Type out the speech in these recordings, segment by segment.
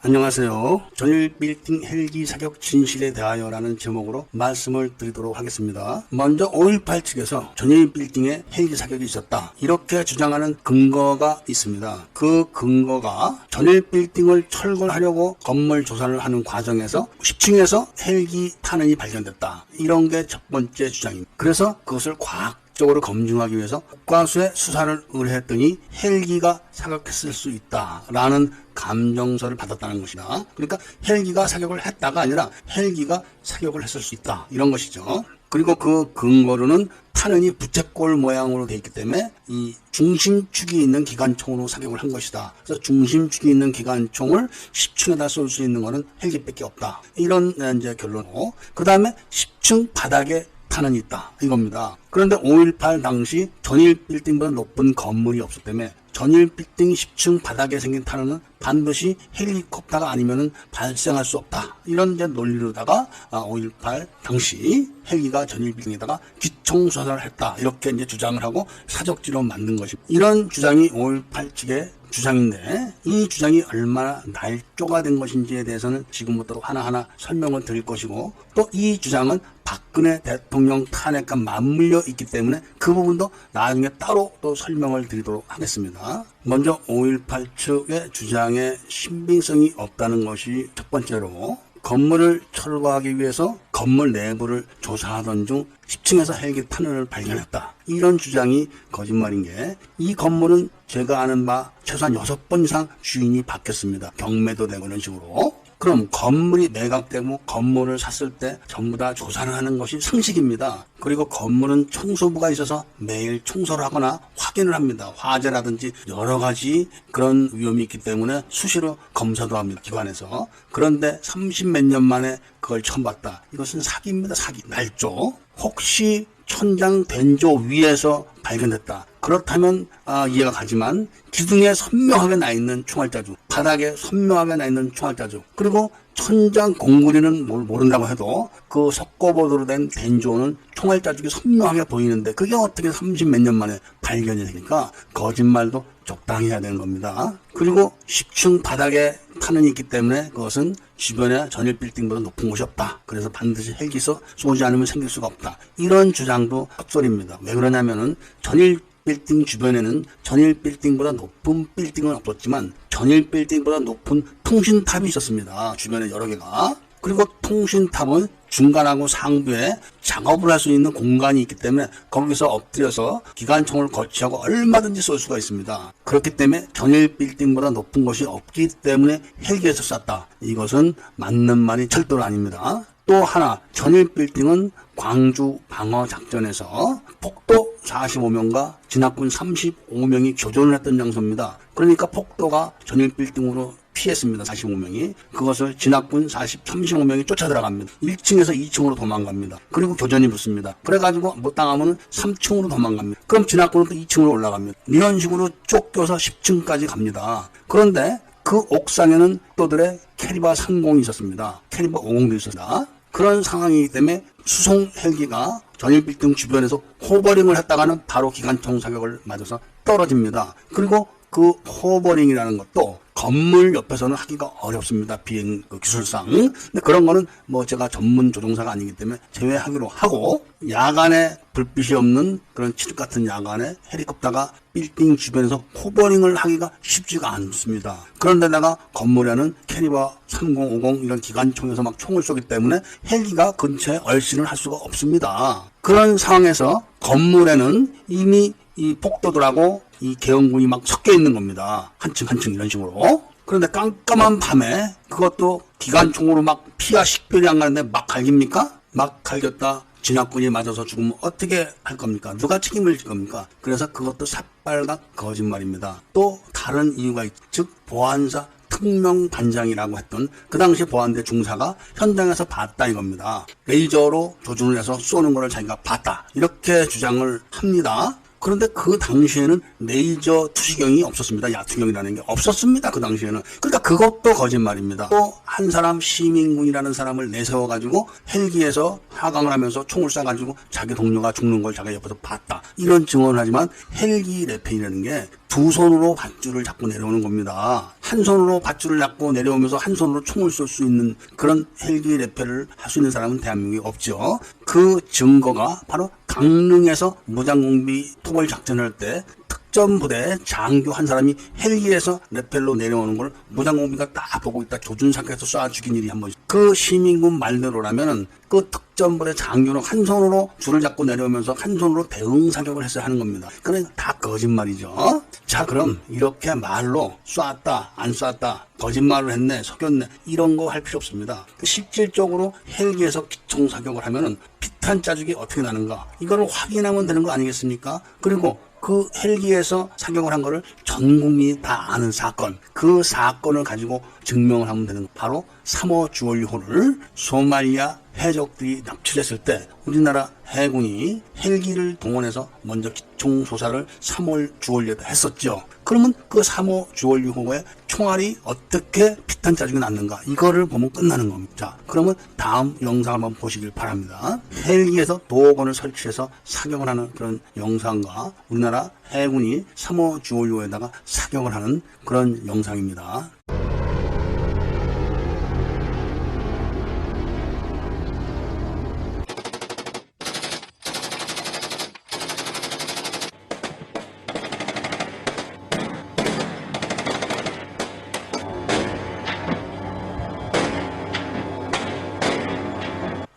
안녕하세요. 전일 빌딩 헬기 사격 진실에 대하여라는 제목으로 말씀을 드리도록 하겠습니다. 먼저 5.18 측에서 전일 빌딩에 헬기 사격이 있었다, 이렇게 주장하는 근거가 있습니다. 그 근거가 전일 빌딩을 철거하려고 건물 조사를 하는 과정에서 10층에서 헬기 탄원이 발견됐다, 이런 게 첫 번째 주장입니다. 그래서 그것을 과학적으로 검증하기 위해서 국과수에 수사를 의뢰했더니 헬기가 사격했을 수 있다라는 감정서를 받았다는 것이다. 그러니까 헬기가 사격을 했다가 아니라 헬기가 사격을 했을 수 있다, 이런 것이죠. 그리고 그 근거로는 탄원이 부채꼴 모양으로 되어 있기 때문에 이 중심축이 있는 기관총으로 사격을 한 것이다. 그래서 중심축이 있는 기관총을 10층에다 쏠 수 있는 것은 헬기밖에 없다, 이런 이제 결론이고, 그 다음에 10층 바닥에 탄원이 있다, 이겁니다. 그런데 5.18 당시 전일 빌딩보다 높은 건물이 없었기 때문에 전일 빌딩 10층 바닥에 생긴 탄원은 반드시 헬리콥터가 아니면은 발생할 수 없다, 이런 이제 논리로다가 5.18 당시 헬기가 전일 빌딩에다가 기총 조사를 했다, 이렇게 이제 주장을 하고 사적지로 만든 것입니다. 이런 주장이 5.18 측의 주장인데, 이 주장이 얼마나 날조가 된 것인지에 대해서는 지금부터 하나하나 설명을 드릴 것이고, 또 이 주장은 박근혜 대통령 탄핵과 맞물려 있기 때문에 그 부분도 나중에 따로 또 설명을 드리도록 하겠습니다. 먼저 5.18 측의 주장에 신빙성이 없다는 것이 첫 번째로, 건물을 철거하기 위해서 건물 내부를 조사하던 중 10층에서 헬기 탄원을 발견했다, 이런 주장이 거짓말인 게, 이 건물은 제가 아는 바 최소한 6번 이상 주인이 바뀌었습니다. 경매도 되고 이런 식으로. 그럼 건물이 매각되고 건물을 샀을 때 전부 다 조사를 하는 것이 상식입니다. 그리고 건물은 청소부가 있어서 매일 청소를 하거나 확인을 합니다. 화재라든지 여러 가지 그런 위험이 있기 때문에 수시로 검사도 합니다, 기관에서. 그런데 30몇 년 만에 그걸 처음 봤다, 이것은 사기입니다. 사기, 날조. 혹시 천장 된조 위에서 발견됐다, 그렇다면 이해가 가지만, 기둥에 선명하게 나 있는 총알자주, 바닥에 선명하게 나 있는 총알자주, 그리고 천장 공구리는 모른다고 해도 그 석고보드로 된 된조는 총알자국이 선명하게 보이는데 그게 어떻게 30몇 년 만에 발견이 되니까 거짓말도 적당히 해야 되는 겁니다. 그리고 10층 바닥에 탄원이 있기 때문에 그것은 주변에 전일 빌딩보다 높은 곳이 없다, 그래서 반드시 헬기에서 쏘지 않으면 생길 수가 없다, 이런 주장도 헛소리입니다. 왜 그러냐면은 전일 빌딩 주변에는 전일 빌딩보다 높은 빌딩은 없었지만 전일 빌딩보다 높은 통신탑이 있었습니다. 주변에 여러 개가. 그리고 통신탑은 중간하고 상부에 작업을 할 수 있는 공간이 있기 때문에 거기서 엎드려서 기관총을 거치하고 얼마든지 쏠 수가 있습니다. 그렇기 때문에 전일 빌딩보다 높은 곳이 없기 때문에 헬기에서 쐈다, 이것은 맞는 말이 절대로 아닙니다. 또 하나, 전일 빌딩은 광주 방어 작전에서 폭도 45명과 진압군 35명이 교전을 했던 장소입니다. 그러니까 폭도가 전일 빌딩으로 피했습니다. 45명이. 그것을 진압군 35명이 쫓아 들어갑니다. 1층에서 2층으로 도망갑니다. 그리고 교전이 붙습니다. 그래가지고 못 당하면 3층으로 도망갑니다. 그럼 진압군은 또 2층으로 올라갑니다. 이런 식으로 쫓겨서 10층까지 갑니다. 그런데 그 옥상에는 또들의 캐리바 30이 있었습니다. 캐리바 50도 있었습니다. 그런 상황이기 때문에 수송 헬기가 전일 빌딩 주변에서 호버링을 했다가는 바로 기관총 사격을 맞아서 떨어집니다. 그리고 그 호버링이라는 것도 건물 옆에서는 하기가 어렵습니다. 비행 기술상. 근데 그런 거는 제가 전문 조종사가 아니기 때문에 제외하기로 하고, 야간에 불빛이 없는 그런 칠흑 같은 야간에 헬리콥터가 빌딩 주변에서 호버링을 하기가 쉽지가 않습니다. 그런데다가 건물에는 캐리바 3050 이런 기관총에서 막 총을 쏘기 때문에 헬기가 근처에 얼씬을 할 수가 없습니다. 그런 상황에서 건물에는 이미 이 폭도들하고 이 계엄군이 막 섞여 있는 겁니다. 한층 한층 이런 식으로. 그런데 깜깜한 밤에 그것도 기관총으로 막 피가 식별이 안 가는데 막 갈깁니까? 막 갈겼다 진압군이 맞아서 죽으면 어떻게 할 겁니까? 누가 책임을 질 겁니까? 그래서 그것도 삿발각 거짓말입니다. 또 다른 이유가 즉 보안사 특명반장이라고 했던 그 당시 보안대 중사가 현장에서 봤다, 이겁니다. 레이저로 조준을 해서 쏘는 것을 자기가 봤다, 이렇게 주장을 합니다. 그런데 그 당시에는 레이저 투시경이 없었습니다. 야투경이라는 게 없었습니다. 그 당시에는. 그러니까 그것도 거짓말입니다. 또 한 사람 시민군이라는 사람을 내세워가지고 헬기에서 하강을 하면서 총을 쏴가지고 자기 동료가 죽는 걸 자기 옆에서 봤다. 이런 증언을 하지만 헬기 레펠이라는 게 두 손으로 밧줄을 잡고 내려오는 겁니다. 한 손으로 밧줄을 잡고 내려오면서 한 손으로 총을 쏠 수 있는 그런 헬기 레펠을 할 수 있는 사람은 대한민국에 없죠. 그 증거가 바로 강릉에서 무장공비 토벌 작전을 할 때 특전부대 장교 한 사람이 헬기에서 레펠로 내려오는 걸 무장공비가 딱 보고 있다 조준사격에서 쏴 죽인 일이 한 번. 그 시민군 말대로라면은 그 특전부대 장교는 한 손으로 줄을 잡고 내려오면서 한 손으로 대응 사격을 해서 하는 겁니다. 그러니까 다 거짓말이죠. 자, 그럼 이렇게 말로 쐈다 안 쐈다 거짓말을 했네 속였네 이런 거 할 필요 없습니다. 실질적으로 헬기에서 기총 사격을 하면은 피탄 자국이 어떻게 나는가 이거를 확인하면 되는 거 아니겠습니까? 그리고 그 헬기에서 사격을 한 거를 전 국민이 다 아는 사건, 그 사건을 가지고 증명을 하면 되는 거. 바로 3호 주얼리호를 소말리아 해적들이 납치했을 때 우리나라 해군이 헬기를 동원해서 먼저 기총 조사를 3월 주얼리호에 했었죠. 그러면 그 3호 주얼리호의 총알이 어떻게 피탄 자국이 났는가 이거를 보면 끝나는 겁니다. 자, 그러면 다음 영상 한번 보시길 바랍니다. 헬기에서 도어건을 설치해서 사격을 하는 그런 영상과 우리나라 해군이 3호 주얼리호에다가 사격을 하는 그런 영상입니다.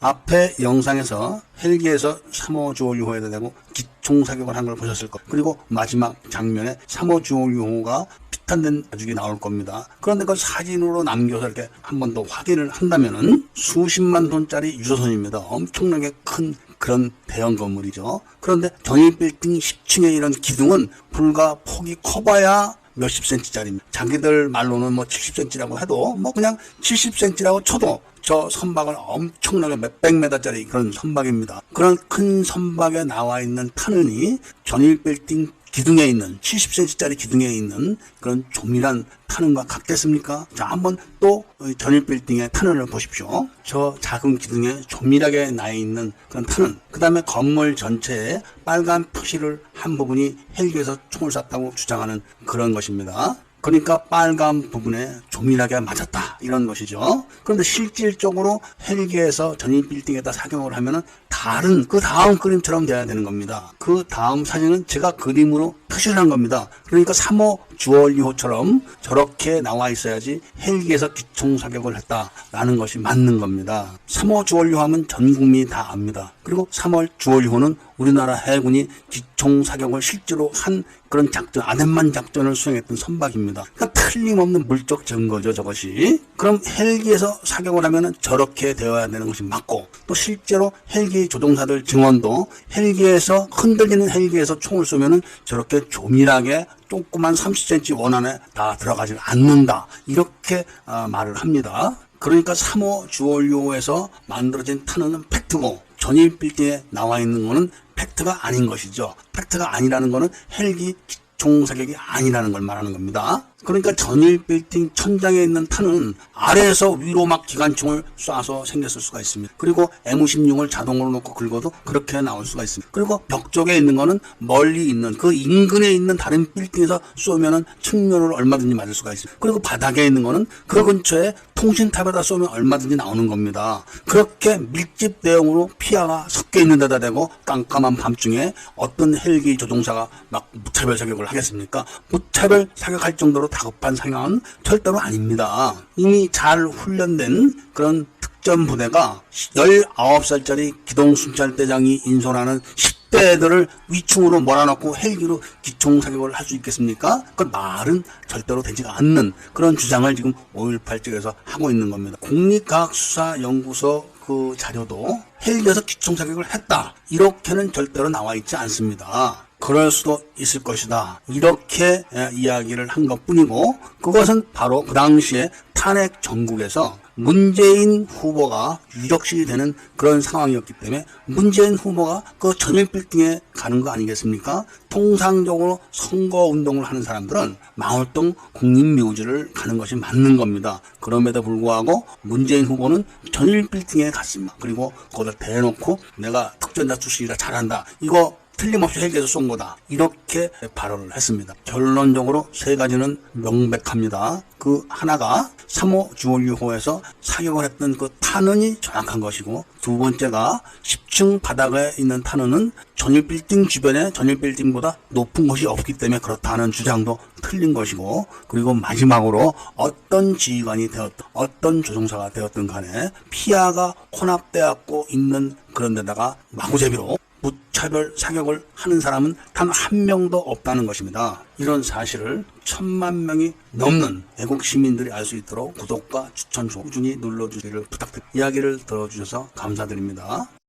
앞에 영상에서 헬기에서 3호 주얼리호에다 대고 기총 사격을 한 걸 보셨을 겁니다. 그리고 마지막 장면에 3호 주얼리호가 피탄된 가죽이 나올 겁니다. 그런데 그걸 사진으로 남겨서 이렇게 한 번 더 확인을 한다면은 수십만 톤짜리 유조선입니다. 엄청나게 큰 그런 대형 건물이죠. 그런데 전일빌딩 10층에 이런 기둥은 불과 폭이 커봐야 몇십 센치짜리입니다. 자기들 말로는 뭐 70cm라고 해도 뭐 그냥 70cm라고 쳐도 저 선박을 엄청나게 몇백 메다짜리 그런 선박입니다. 그런 큰 선박에 나와 있는 탄원이 전일빌딩 기둥에 있는 70cm짜리 기둥에 있는 그런 조밀한 탄원과 같겠습니까? 자, 한번 또 전일빌딩의 탄원을 보십시오. 저 작은 기둥에 조밀하게 나 있는 그런 탄원, 그 다음에 건물 전체에 빨간 표시를 한 부분이 헬기에서 총을 쐈다고 주장하는 그런 것입니다. 그러니까 빨간 부분에 조밀하게 맞았다 이런 것이죠. 그런데 실질적으로 헬기에서 전일빌딩에다 사격을 하면은 다른 그 다음 그림처럼 돼야 되는 겁니다. 그 다음 사진은 제가 그림으로 표시를 한 겁니다. 그러니까 3호 주얼리호처럼 저렇게 나와 있어야지 헬기에서 기총 사격을 했다라는 것이 맞는 겁니다. 3호 주얼리호 하면 전 국민이 다 압니다. 그리고 3월 주얼리호는 우리나라 해군이 기총 사격을 실제로 한 그런 작전, 아덴만 작전을 수행했던 선박입니다. 그러니까 틀림없는 물적 증거죠, 저것이. 그럼 헬기에서 사격을 하면은 저렇게 되어야 되는 것이 맞고, 또 실제로 헬기 조종사들 증언도 헬기에서 흔들리는 헬기에서 총을 쏘면은 저렇게 조밀하게 조그만 30cm 원 안에 다 들어가지 않는다. 이렇게 말을 합니다. 그러니까 3호 주얼리호에서 만들어진 탄원은 팩트고 전일빌딩에 나와 있는 거는 팩트가 아닌 것이죠. 팩트가 아니라는 거는 헬기 기총 사격이 아니라는 걸 말하는 겁니다. 그러니까 전일빌딩 천장에 있는 탄은 아래에서 위로 막 기관총을 쏴서 생겼을 수가 있습니다. 그리고 M16을 자동으로 놓고 긁어도 그렇게 나올 수가 있습니다. 그리고 벽 쪽에 있는 거는 멀리 있는 그 인근에 있는 다른 빌딩에서 쏘면은 측면으로 얼마든지 맞을 수가 있습니다. 그리고 바닥에 있는 거는 그 근처에 통신탑에다 쏘면 얼마든지 나오는 겁니다. 그렇게 밀집 대응으로 피아가 섞여 있는 데다 대고 깜깜한 밤중에 어떤 헬기 조종사가 막 무차별 사격을 하겠습니까? 무차별 사격할 정도로 다급한 상황은 절대로 아닙니다. 이미 잘 훈련된 그런 특전 부대가 19살짜리 기동순찰대장이 인솔하는 10대 애들을 위층으로 몰아넣고 헬기로 기총 사격을 할 수 있겠습니까? 그 말은 절대로 되지가 않는 그런 주장을 지금 5.18 쪽에서 하고 있는 겁니다. 국립과학수사연구소 그 자료도 헬기에서 기총 사격을 했다. 이렇게는 절대로 나와 있지 않습니다. 그럴 수도 있을 것이다. 이렇게 이야기를 한 것뿐이고 그것은 바로 그 당시에 탄핵 정국에서 문재인 후보가 유력시 되는 그런 상황이었기 때문에 문재인 후보가 그 전일 빌딩에 가는 거 아니겠습니까? 통상적으로 선거운동을 하는 사람들은 망월동 국립묘지를 가는 것이 맞는 겁니다. 그럼에도 불구하고 문재인 후보는 전일 빌딩에 갔습니다. 그리고 거기다 대놓고 내가 특전사 출신이라 잘한다. 이거 틀림없이 헬기에서 쏜 거다. 이렇게 발언을 했습니다. 결론적으로 세 가지는 명백합니다. 그 하나가 3호 주얼리호에서 사격을 했던 그 탄원이 정확한 것이고, 두 번째가 10층 바닥에 있는 탄원은 전일 빌딩 주변에 전일 빌딩보다 높은 곳이 없기 때문에 그렇다는 주장도 틀린 것이고, 그리고 마지막으로 어떤 지휘관이 되었든 어떤 조종사가 되었든 간에 피아가 혼합되었고 있는 그런 데다가 마구제비로 무차별 사격을 하는 사람은 단 한 명도 없다는 것입니다. 이런 사실을 1000만 명이 넘는 애국 시민들이 알 수 있도록 구독과 추천 꾸준히 눌러주기를 부탁드립니다. 이야기를 들어주셔서 감사드립니다.